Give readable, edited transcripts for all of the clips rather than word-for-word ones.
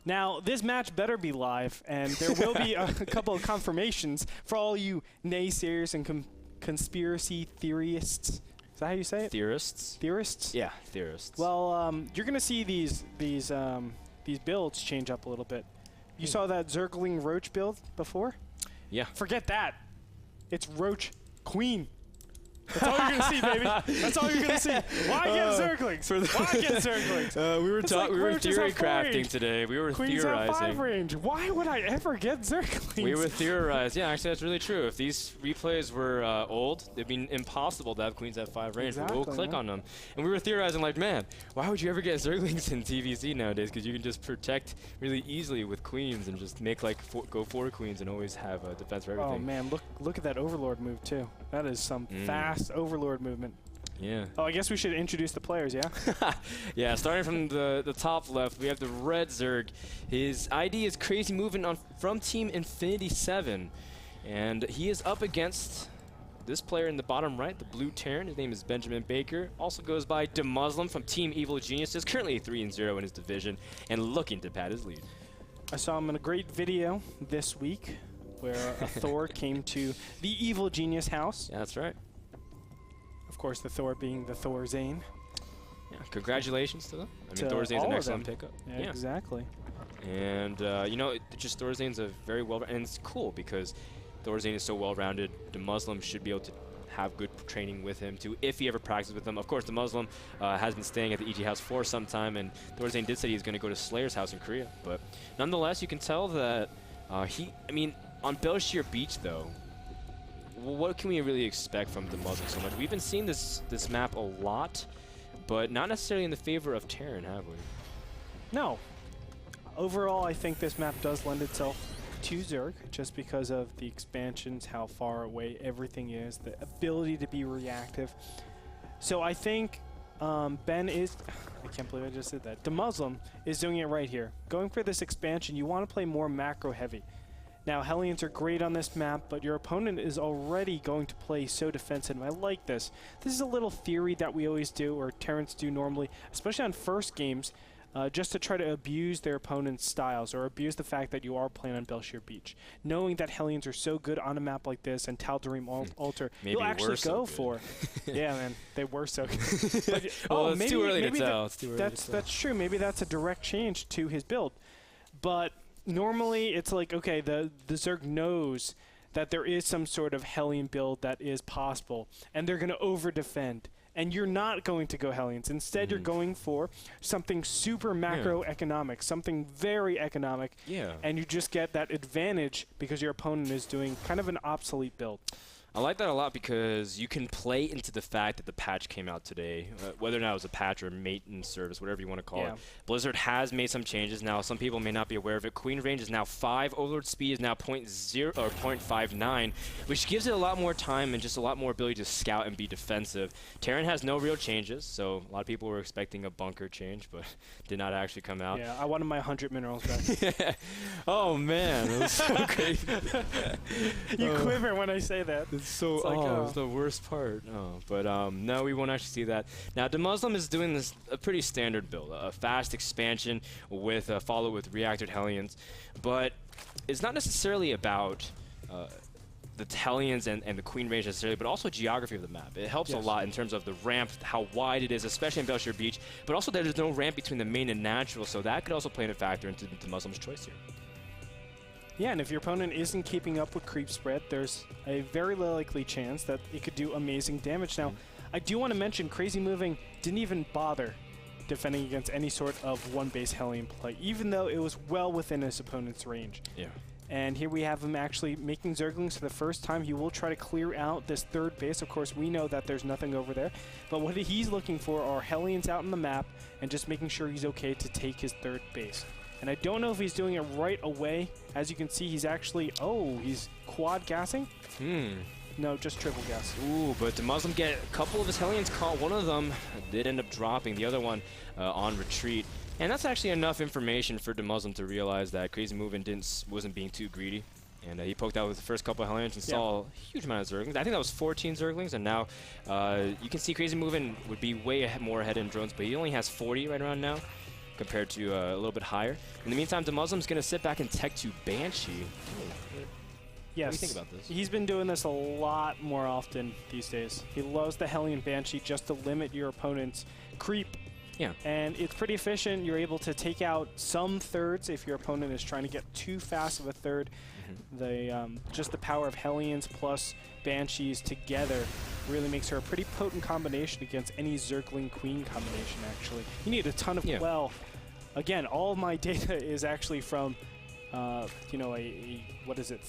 Now, this match better be live, and there will be a couple of confirmations for all you naysayers and conspiracy theorists. Is that how you say it? Theorists. Theorists? Yeah, theorists. Well, you're going to see these builds change up a little bit. You saw that Zergling Roach build before? Yeah. Forget that. It's Roach Queen. That's all you're going to see, baby. That's all you're going to see. Why get Zerglings? Why get Zerglings? We were theory crafting today. We were Queen's theorizing. Queen's 5 range. Why would I ever get Zerglings? We were theorizing. Yeah, actually, that's really true. If these replays were old, it'd be impossible to have Queens at 5 range. Exactly, but we'll click on them. And we were theorizing like, man, why would you ever get Zerglings in TVZ nowadays? Because you can just protect really easily with Queens and just make like go 4 Queens and always have a defense for everything. Oh, man, look at that Overlord move, too. That is some fast Overlord movement. Yeah. Oh, I guess we should introduce the players, yeah? Yeah, starting from the top left, we have the red Zerg. His ID is CrazymoviNG from Team Infinity 7. And he is up against this player in the bottom right, the blue Terran. His name is Benjamin Baker. Also goes by DeMusliM from Team Evil Geniuses, currently 3-0 in his division and looking to pad his lead. I saw him in a great video this week where a Thor came to the Evil Genius house. Yeah, that's right. Of course, the Thor being the Thor Zane. Yeah, congratulations to them. I mean, Thor Zane's an excellent pickup. Yeah, exactly. And, you know, just Thor Zane's a very and it's cool because Thor Zane is so well-rounded. DeMusliM should be able to have good training with him, too, if he ever practices with them. Of course, DeMusliM has been staying at the EG house for some time, and Thor Zane did say he's going to go to Slayer's house in Korea. But nonetheless, you can tell that I mean, on Belshir Beach, though, what can we really expect from DeMusliM so much? We've been seeing this map a lot, but not necessarily in the favor of Terran, have we? No. Overall, I think this map does lend itself to Zerg, just because of the expansions, how far away everything is, the ability to be reactive. So I think Ben is... I can't believe I just said that. DeMusliM is doing it right here. Going for this expansion, you want to play more macro heavy. Now, Hellions are great on this map, but your opponent is already going to play so defensive. I like this. This is a little theory that we always do, or Terrans do normally, especially on first games, just to try to abuse their opponent's styles, or abuse the fact that you are playing on Belshir Beach. Knowing that Hellions are so good on a map like this, and Tal'Darim Altar, you'll actually go for. Yeah, man, they were so good. But, well, it's too early to tell. That's true. Maybe that's a direct change to his build. But normally, it's like, okay, the Zerg knows that there is some sort of Hellion build that is possible, and they're going to over-defend. And you're not going to go Hellions. Instead, you're going for something super macroeconomic, something very economic, and you just get that advantage because your opponent is doing kind of an obsolete build. I like that a lot because you can play into the fact that the patch came out today, whether or not it was a patch or maintenance service, whatever you want to call it. Blizzard has made some changes. Now, some people may not be aware of it. Queen range is now 5. Overlord speed is now 0.0 or 0.59, which gives it a lot more time and just a lot more ability to scout and be defensive. Terran has no real changes, so a lot of people were expecting a bunker change, but did not actually come out. Yeah, I wanted my 100 minerals back. Oh, man. That was so crazy. You quiver when I say that. So it's the worst part. But no, we won't actually see that. Now, DeMusliM is doing this a pretty standard build, a fast expansion with follow with reactored Hellions, but it's not necessarily about the Hellions and the Queen range necessarily, but also geography of the map. It helps a lot in terms of the ramp, how wide it is, especially in Belshir Beach, but also there's no ramp between the main and natural, so that could also play a factor into DeMuslim's choice here. Yeah, and if your opponent isn't keeping up with creep spread, there's a very likely chance that it could do amazing damage. Now, I do want to mention CrazymoviNG didn't even bother defending against any sort of one-base Hellion play, even though it was well within his opponent's range. Yeah. And here we have him actually making Zerglings for the first time. He will try to clear out this third base. Of course, we know that there's nothing over there. But what he's looking for are Hellions out on the map and just making sure he's okay to take his third base. And I don't know if he's doing it right away. As you can see, he's actually, he's quad gassing? No, just triple gas. Ooh, but DeMusliM get a couple of his Hellions caught. One of them did end up dropping, the other one on retreat. And that's actually enough information for DeMusliM to realize that CrazymoviNG wasn't being too greedy. And he poked out with the first couple of Hellions and saw a huge amount of Zerglings. I think that was 14 Zerglings, and now you can see CrazymoviNG would be way more ahead in drones, but he only has 40 right around now. compared to a little bit higher. In the meantime, DeMuslim's going to sit back and tech to Banshee. Yes. What do you think about this? He's been doing this a lot more often these days. He loves the Hellion Banshee just to limit your opponent's creep. Yeah. And it's pretty efficient. You're able to take out some thirds if your opponent is trying to get too fast of a third. Just the power of Hellions plus Banshees together really makes her a pretty potent combination against any Zergling Queen combination, actually. You need a ton of, well, again, all of my data is actually from, you know, what is it,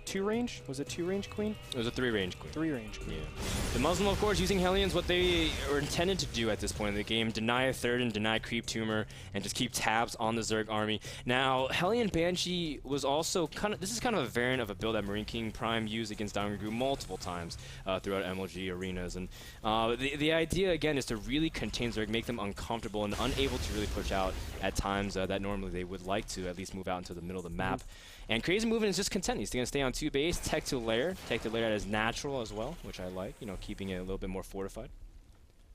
two range? Was it 2-range Queen? It was a 3-range Queen. 3-range Queen. Yeah. DeMusliM, of course, using Hellions, what they are intended to do at this point in the game, deny a third and deny creep tumor, and just keep tabs on the Zerg army. Now, Hellion Banshee was also this is kind of a variant of a build that Marine King Prime used against Diamond Group multiple times throughout MLG arenas. And the idea, again, is to really contain Zerg, make them uncomfortable and unable to really push out at times that normally they would like to at least move out into the middle of the map. And CrazymoviNG is just content. He's going to stay on 2 base, tech to lair that is natural as well, which I like, you know, keeping it a little bit more fortified.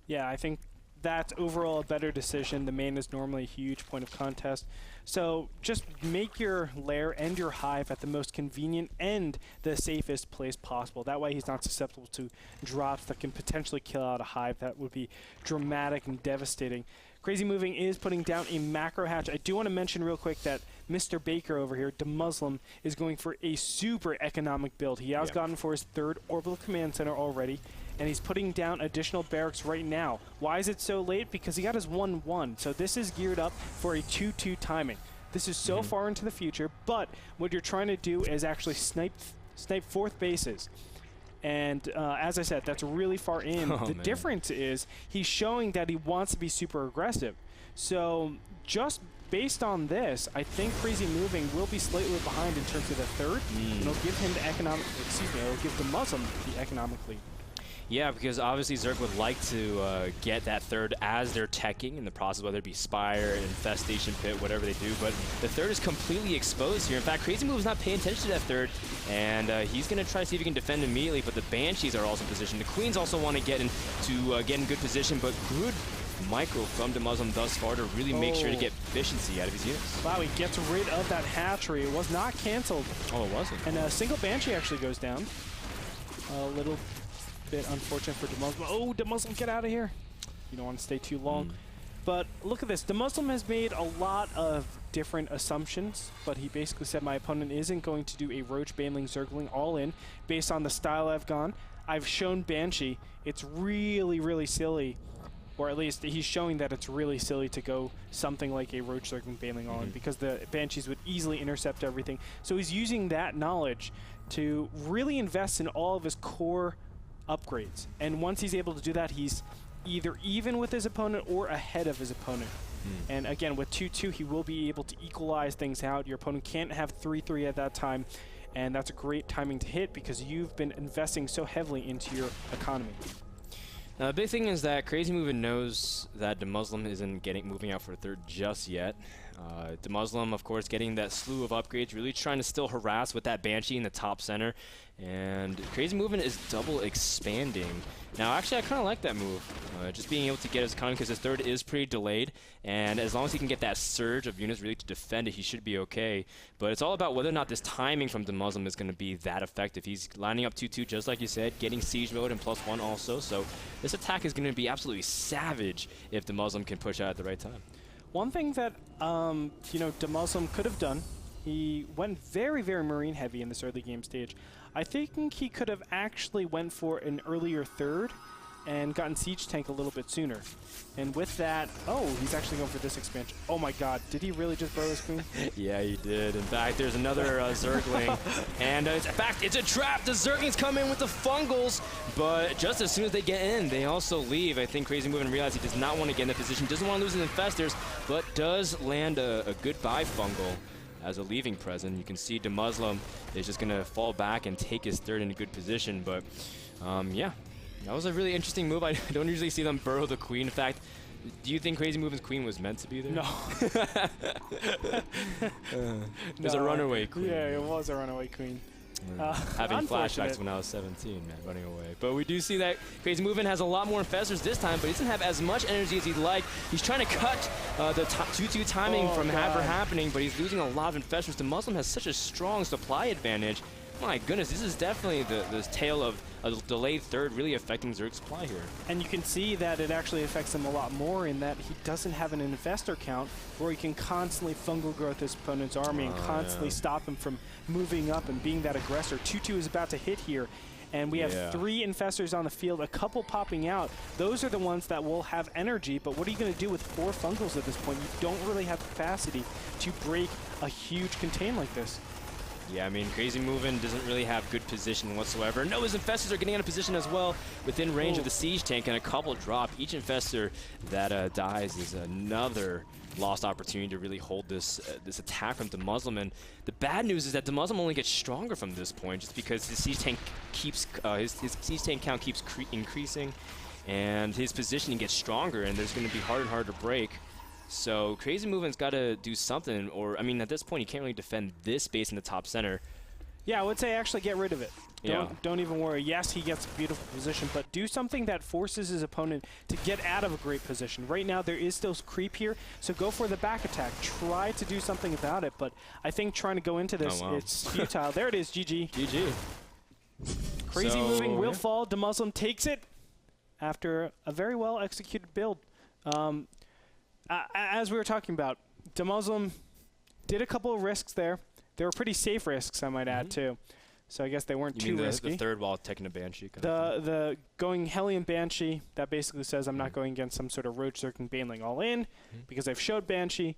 Yeah, I think that's overall a better decision. The main is normally a huge point of contest. So just make your lair and your hive at the most convenient and the safest place possible. That way he's not susceptible to drops that can potentially kill out a hive. That would be dramatic and devastating. CrazymoviNG is putting down a macro hatch. I do want to mention real quick that Mr. Baker over here, DeMusliM, is going for a super economic build. He has gotten for his 3rd orbital command center already, and he's putting down additional barracks right now. Why is it so late? Because he got his 1-1, so this is geared up for a 2-2 timing. This is so far into the future, but what you're trying to do is actually snipe 4th bases. And as I said, that's really far in. The difference is he's showing that he wants to be super aggressive. So just based on this, I think CrazymoviNG will be slightly behind in terms of the 3rd. And it'll give him the economic, it'll give DeMusliM the economic lead. Yeah, because obviously Zerg would like to get that 3rd as they're teching in the process, whether it be Spire, Infestation Pit, whatever they do. But the 3rd is completely exposed here. In fact, CrazymoviNG's not paying attention to that 3rd, and he's going to try to see if he can defend immediately. But the Banshees are also positioned. The Queens also want to get in good position, but good micro from DeMusliM thus far to really make sure to get efficiency out of his units. Wow, he gets rid of that hatchery. It was not canceled. Oh, it wasn't. And a single Banshee actually goes down. A little bit unfortunate for DeMusliM. Oh, DeMusliM, get out of here. You don't want to stay too long. But look at this. DeMusliM has made a lot of different assumptions, but he basically said my opponent isn't going to do a Roach, Baneling, Zergling all in based on the style I've gone. I've shown Banshee. It's really, really silly, or at least he's showing that it's really silly to go something like a Roach, Zergling, Baneling all in because the Banshees would easily intercept everything. So he's using that knowledge to really invest in all of his core upgrades. And once he's able to do that, he's either even with his opponent or ahead of his opponent. And again, with 2-2, he will be able to equalize things out. Your opponent can't have 3-3 at that time, and that's a great timing to hit because you've been investing so heavily into your economy. Now, the big thing is that CrazymoviNG knows that DeMusliM isn't moving out for a 3rd just yet. DeMusliM, of course, getting that slew of upgrades, really trying to still harass with that Banshee in the top center. And CrazymoviNG is double expanding. Now, actually, I kind of like that move. Just being able to get his economy because his 3rd is pretty delayed. And as long as he can get that surge of units really to defend it, he should be okay. But it's all about whether or not this timing from DeMusliM is going to be that effective. He's lining up 2-2, just like you said, getting siege mode and +1 also. So this attack is going to be absolutely savage if DeMusliM can push out at the right time. One thing that, DeMusliM could have done, he went very, very Marine heavy in this early game stage. I think he could have actually went for an earlier 3rd and gotten Siege Tank a little bit sooner. And with that, he's actually going for this expansion. Oh my god, did he really just burrow his queen? Yeah, he did. In fact, there's another Zergling. And in fact, it's a trap! The Zerglings come in with the Fungals, but just as soon as they get in, they also leave. I think CrazymoviNG realized he does not want to get in the position, doesn't want to lose his Infestors, but does land a goodbye Fungal as a leaving present. You can see DeMusliM is just going to fall back and take his 3rd in a good position, but yeah. That was a really interesting move. I don't usually see them burrow the queen. In fact, do you think CrazymoviNG's queen was meant to be there? No. It was a runaway queen. Yeah, it was a runaway queen. Having unfortunate. flashbacks when I was 17, man, running away. But we do see that CrazymoviNG has a lot more infestors this time, but he doesn't have as much energy as he'd like. He's trying to cut the 2-2 timing from ever happening, but he's losing a lot of infestors. DeMusliM has such a strong supply advantage. My goodness, this is definitely the tale of a delayed third really affecting Zerg's supply here. And you can see that it actually affects him a lot more in that he doesn't have an investor count where he can constantly fungal growth his opponent's army and constantly stop him from moving up and being that aggressor. 2-2 is about to hit here. And we have 3 infestors on the field, a couple popping out. Those are the ones that will have energy, but what are you going to do with 4 fungals at this point? You don't really have capacity to break a huge contain like this. Yeah, I mean, CrazymoviNG doesn't really have good position whatsoever. No, his infestors are getting out of position as well within range of the siege tank, and a couple drop. Each infestor that dies is another lost opportunity to really hold this attack from DeMusliM. And the bad news is that DeMusliM only gets stronger from this point, just because his siege tank keeps his siege tank count keeps increasing, and his positioning gets stronger, and there's going to be harder and harder to break. So CrazymoviNG's got to do something, or I mean, at this point, he can't really defend this base in the top center. Yeah, I would say actually get rid of it. Don't even worry. Yes, he gets a beautiful position, but do something that forces his opponent to get out of a great position. Right now, there is still creep here, so go for the back attack. Try to do something about it, but I think trying to go into this, it's futile. There it is, GG. GG. CrazymoviNG will fall. DeMusliM takes it after a very well executed build. As we were talking about, DeMusliM did a couple of risks there. They were pretty safe risks, I might add, too. So I guess they weren't too risky. The third while taking a Banshee? The going Hellion Banshee, that basically says I'm not going against some sort of Roach Zerg and Baneling all in because I've showed Banshee.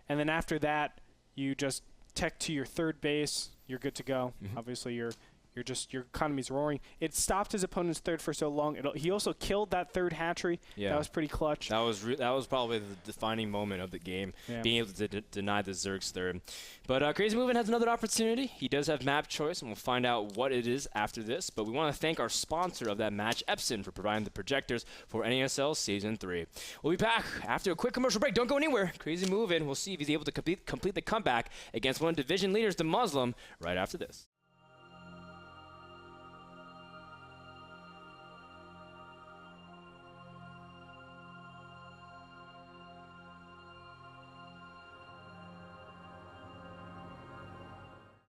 And then after that, you just tech to your third base. You're good to go. Obviously, your economy's roaring. It stopped his opponent's third for so long. He also killed that third hatchery. Yeah. That was pretty clutch. That was probably the defining moment of the game, being able to deny the Zerg's third. But CrazymoviNG has another opportunity. He does have map choice, and we'll find out what it is after this. But we want to thank our sponsor of that match, Epson, for providing the projectors for NASL Season 3. We'll be back after a quick commercial break. Don't go anywhere. CrazymoviNG, we'll see if he's able to complete the comeback against one of division leaders, DeMusliM, right after this.